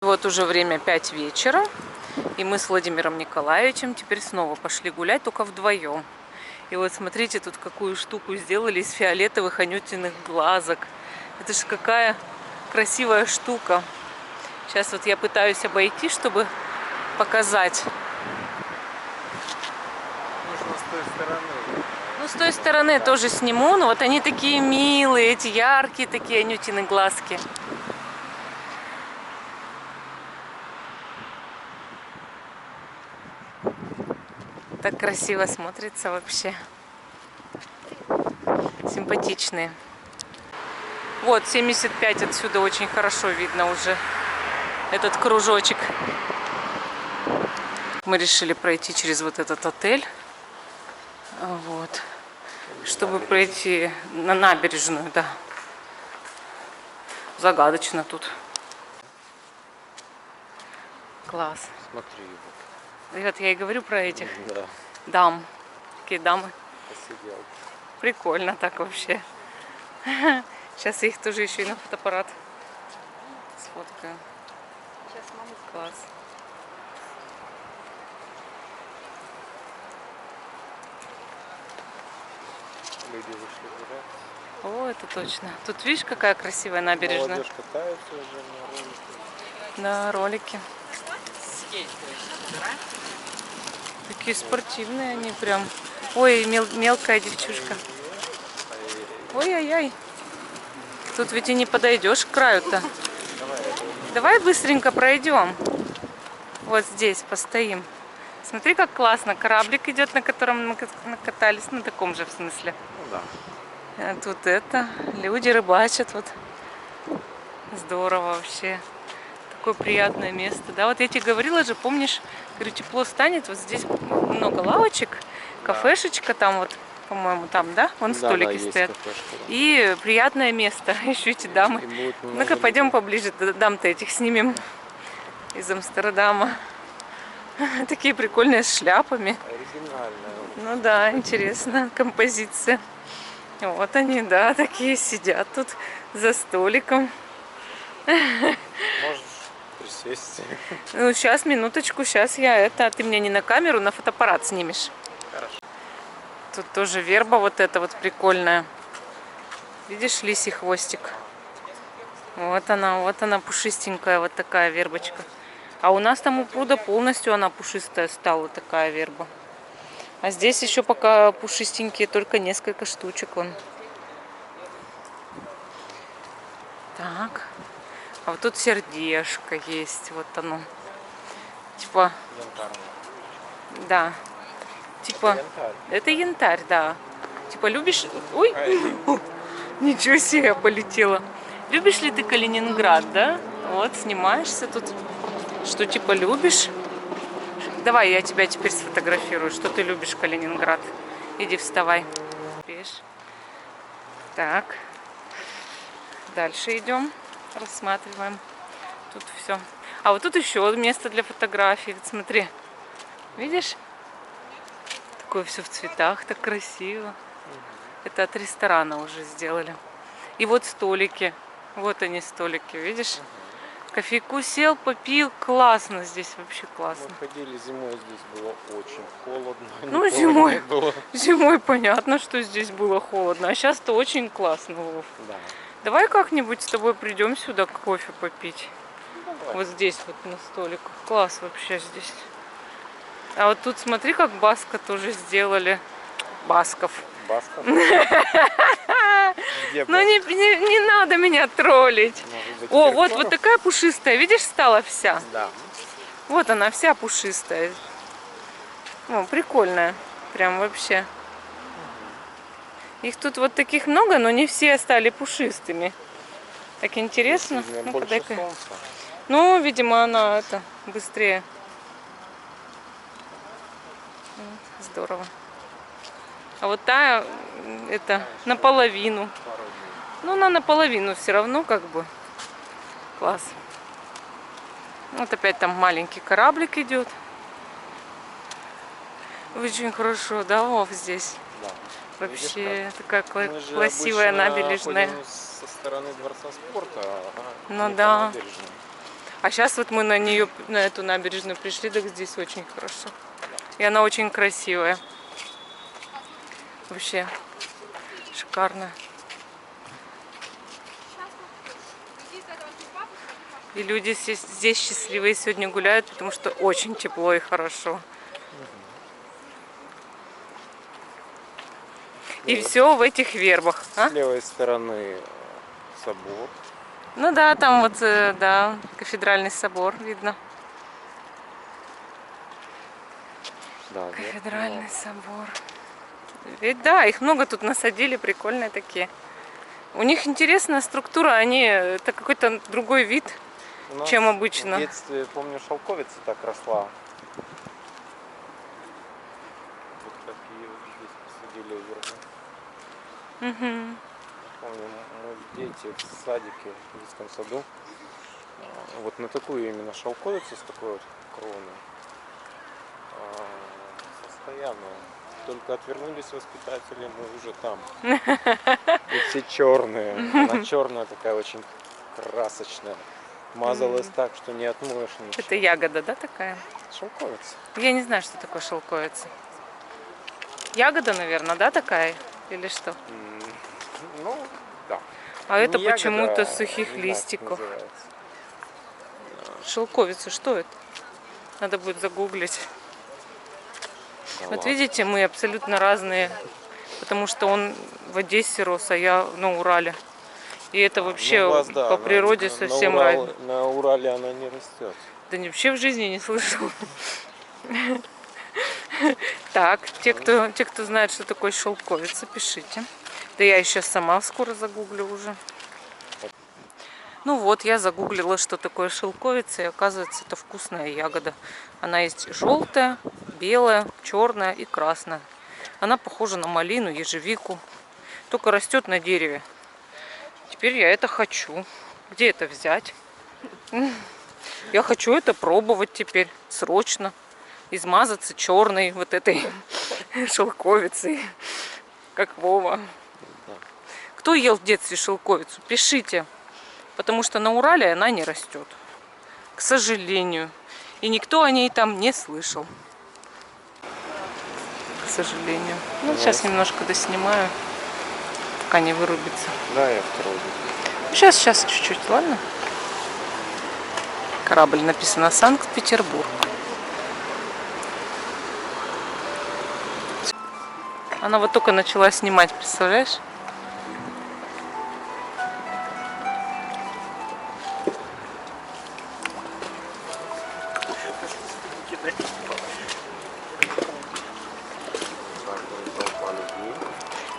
Вот уже время 5 вечера, и мы с Владимиром Николаевичем теперь снова пошли гулять, только вдвоем. И вот смотрите, тут какую штуку сделали из фиолетовых анютиных глазок. Это же какая красивая штука. Сейчас вот я пытаюсь обойти, чтобы показать. Нужно с той стороны. Ну, с той стороны тоже сниму, но вот они такие милые, эти яркие такие анютины глазки. Так красиво смотрится вообще. Симпатичные. Вот, 75 отсюда очень хорошо видно уже этот кружочек. Мы решили пройти через вот этот отель. Вот. Чтобы пройти на набережную, да. Загадочно тут. Класс. Смотри его. Вот я и говорю про этих Да. дам. Такие дамы. Посидел. Прикольно так вообще. Сейчас я их тоже еще и на фотоаппарат сфоткаю. Класс. Люди вышли гулять. О, это точно. Тут видишь, какая красивая набережная. Молодежь катается уже На на ролике. ролике. Такие спортивные они прям. Ой, мелкая девчушка. Ой-ой-ой. Тут ведь и не подойдешь к краю-то. Давай быстренько пройдем. Вот здесь постоим. Смотри, как классно. Кораблик идет, на котором мы катались. На таком же, в смысле. Ну да. А тут это. Люди рыбачат. Вот. Здорово вообще. Такое приятное место. Да, вот я тебе говорила же, помнишь, говорю, тепло станет. Вот здесь много лавочек, кафешечка там вот, по-моему, там, да? Вон столики стоят. Кафешка, да. И приятное место. Еще эти дамы. Ну-ка, пойдем поближе. Дам-то этих снимем из Амстердама. Такие прикольные с шляпами. Оригинальная. Ну да, интересно, композиция. Вот они, да, такие сидят тут за столиком. Можешь присесть. Ну, сейчас, минуточку, сейчас ты меня не на камеру, на фотоаппарат снимешь. Хорошо. Тут тоже верба вот эта вот прикольная. Видишь, лисий хвостик. Вот она пушистенькая, вот такая вербочка. А у нас там у пруда полностью она пушистая стала, такая верба. А здесь еще пока пушистенькие, только несколько штучек вон. Так. А вот тут сердечко есть, вот оно. Типа, Янтарный. да. Типа, Янтарь. это янтарь, да. Типа, любишь... Ой, ничего себе, я полетела. Любишь ли ты Калининград, да? Вот, снимаешься тут. Что, типа, любишь? Давай, я тебя теперь сфотографирую. Что ты любишь Калининград? Иди, вставай. Видишь? Так. Дальше идем. Рассматриваем. Тут все. А вот тут еще место для фотографий. Вот смотри. Видишь? Такое все в цветах, так красиво. Это от ресторана уже сделали. И вот столики. Вот они столики, видишь? Кофейку сел, попил. Классно здесь, вообще классно. Мы ходили зимой, здесь было очень холодно. Ну, зимой понятно, что здесь было холодно. А сейчас-то очень классно, Вов. Да. Давай как-нибудь с тобой придем сюда кофе попить. Давай. Вот здесь вот на столиках. Класс вообще здесь. А вот тут смотри, как Баска тоже сделали. Басков. Басков? Где Ну не надо меня троллить. О, вот такая пушистая. Видишь, стала вся. Да. Вот она вся пушистая. О, прикольная. Прям вообще. Их тут вот таких много, но не все стали пушистыми. Так интересно. Видимо, Ну-ка, больше дай-ка. солнца. Ну, видимо, она это быстрее. Здорово. А вот та, это наполовину. Ну, она наполовину все равно, как бы. Класс. Вот опять там маленький кораблик идет. Очень хорошо, да, Вов, здесь. Да. Вообще такая Мы же красивая обычно набережная. ходим со стороны Дворца спорта, Ну не по да. набережной. А сейчас вот мы на нее, на эту набережную пришли, так здесь очень хорошо. И она очень красивая. Вообще шикарно. И люди здесь счастливые сегодня гуляют, потому что очень тепло и хорошо. И все в этих вербах. А? С левой стороны собор. Ну да, там вот, да, кафедральный собор видно. Да, Кафедральный собор. Ведь да, их много тут насадили, прикольные такие. У них интересная структура, это какой-то другой вид, чем обычно. В детстве, помню, шелковица так росла. Вот такие вот здесь посадили вербы. Угу. Помню, мы дети в садике, в детском саду, вот на такую именно шелковицу с такой вот кроной, постоянно. Только отвернулись воспитатели, мы уже там. И все черные. Она черная такая, очень красочная. Мазалась так, что не отмоешь ничего. Это ягода, да, такая? Шелковица. Я не знаю, что такое шелковица. Ягода, наверное, да, такая? Или что? Ну, да. А это Не ягода, почему-то не сухих знаю, как листиков. называется. Шелковица, что это? Надо будет загуглить. Да Вот ладно. видите, мы абсолютно разные, потому что он в Одессе рос, а я на Урале. И это вообще Ну, у вас, да, по природе совсем разное. На Урале она не растет. Да вообще в жизни не слышал. Так, те, кто знает, что такое шелковица, пишите. Да я еще сама скоро загуглю уже. Ну вот, я загуглила, что такое шелковица, и оказывается, это вкусная ягода. Она есть желтая, белая, черная и красная. Она похожа на малину, ежевику, только растет на дереве. Теперь я это хочу. Где это взять? Я хочу это пробовать теперь, срочно. Измазаться черной вот этой шелковицей, как Вова. Кто ел в детстве шелковицу? Пишите. Потому что на Урале она не растет. К сожалению. И никто о ней там не слышал. К сожалению. Ну, сейчас немножко доснимаю, пока не вырубится. Да, я второй. Сейчас чуть-чуть, ладно? Корабль написано Санкт-Петербург. Она вот только начала снимать, представляешь?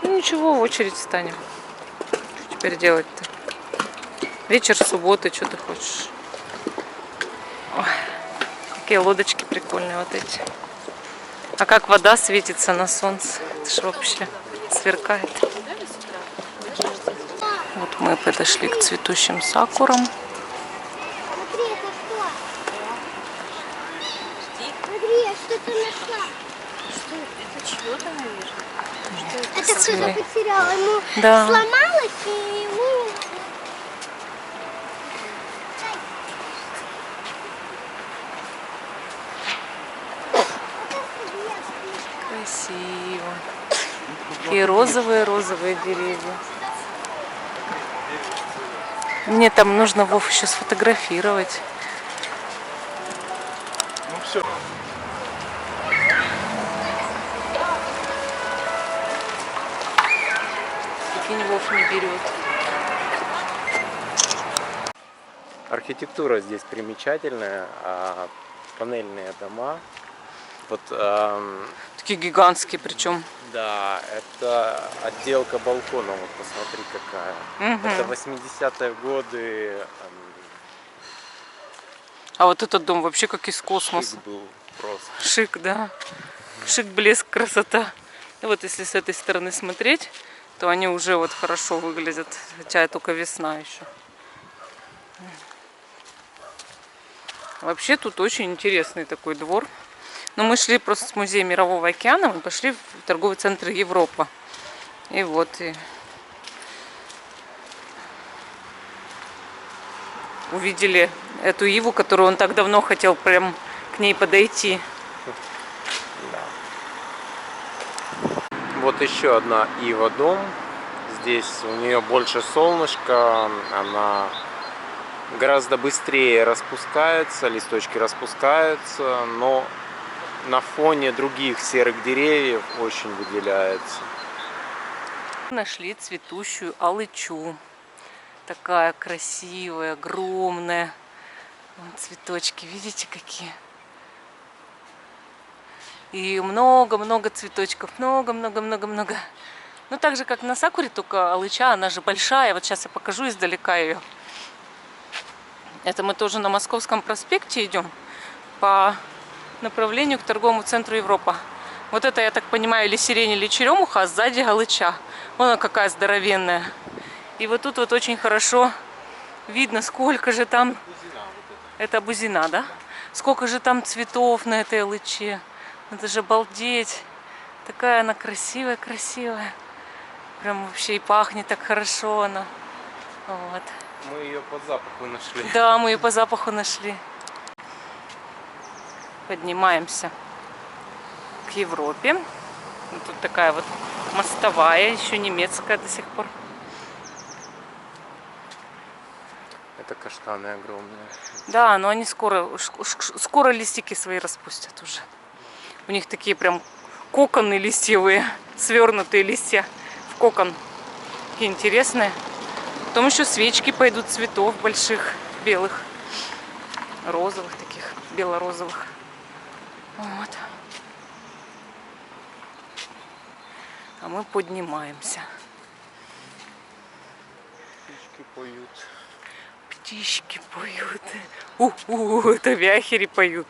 Ну ничего, в очередь встанем. Что теперь делать-то? Вечер субботы, что ты хочешь? Ой, какие лодочки прикольные вот эти. А как вода светится на солнце. Это ж вообще сверкает. Вот мы подошли к цветущим сакурам. Смотри, это что? Смотри, я что-то нашла. Что это? Чье-то, наверное. Это кто-то потерял. Ему Да. сломалось, и ему... Красиво. И розовые деревья. Мне там нужно Вов еще сфотографировать. Ну все. Прикинь, Вов не берет. Архитектура здесь примечательная, а панельные дома. Вот, Такие гигантские причем. да, это отделка балкона, вот посмотри какая. Угу. Это 80-е годы. А вот этот дом вообще как из космоса. Шик был просто. Шик, да. Шик, блеск, красота. И вот если с этой стороны смотреть, то они уже вот хорошо выглядят. Хотя только весна еще. Вообще тут очень интересный такой двор. Но мы шли просто с музея Мирового океана, мы пошли в торговый центр Европа. И вот. увидели эту иву, которую он так давно хотел прям к ней подойти. Вот еще одна ива дом. Здесь у нее больше солнышка, она гораздо быстрее распускается, листочки распускаются, но на фоне других серых деревьев очень выделяется. Нашли цветущую алычу. Такая красивая, огромная. Вон цветочки, видите, какие? И много-много цветочков, много-много-много-много. Ну, так же, как на сакуре, только алыча, она же большая. Вот сейчас я покажу издалека ее. Это мы тоже на Московском проспекте идем по направлению к торговому центру Европа. Вот это, я так понимаю, или сирень, или черемуха, а сзади алыча. Вон она какая здоровенная. И вот тут вот очень хорошо видно, сколько же там... Это бузина, да? Сколько же там цветов на этой алыче. Это же обалдеть. Такая она красивая-красивая. Прям вообще и пахнет так хорошо она. Вот. Мы ее по запаху нашли. Да, мы ее по запаху нашли. Поднимаемся к Европе. Вот тут такая вот мостовая, еще немецкая до сих пор. Это каштаны огромные. Да, но они скоро листики свои распустят уже. У них такие прям коконы листьевые, свернутые листья в кокон. Такие интересные. Потом еще свечки пойдут цветов больших, белых, розовых таких, бело-розовых. Вот. А мы поднимаемся. Птички поют. Птички поют. Это вяхери поют.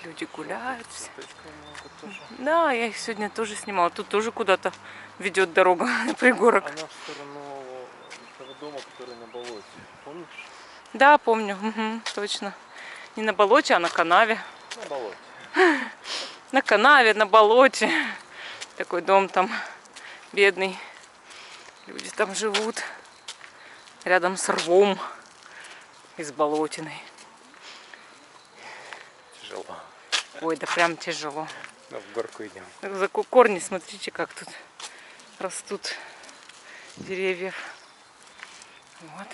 Люди гуляют. Цветочков много тоже. Да, я их сегодня тоже снимала. Тут тоже куда-то ведет дорога на пригорок. Она в сторону того дома, который на болоте. Помнишь? Да, помню. Угу, точно. Не на болоте, а на канаве. На болоте. На канаве, на болоте. Такой дом там бедный. Люди там живут. Рядом с рвом и с болотиной. Тяжело. Ой, да прям тяжело. Но в горку идем. За корни, смотрите, как тут растут деревьев. Вот.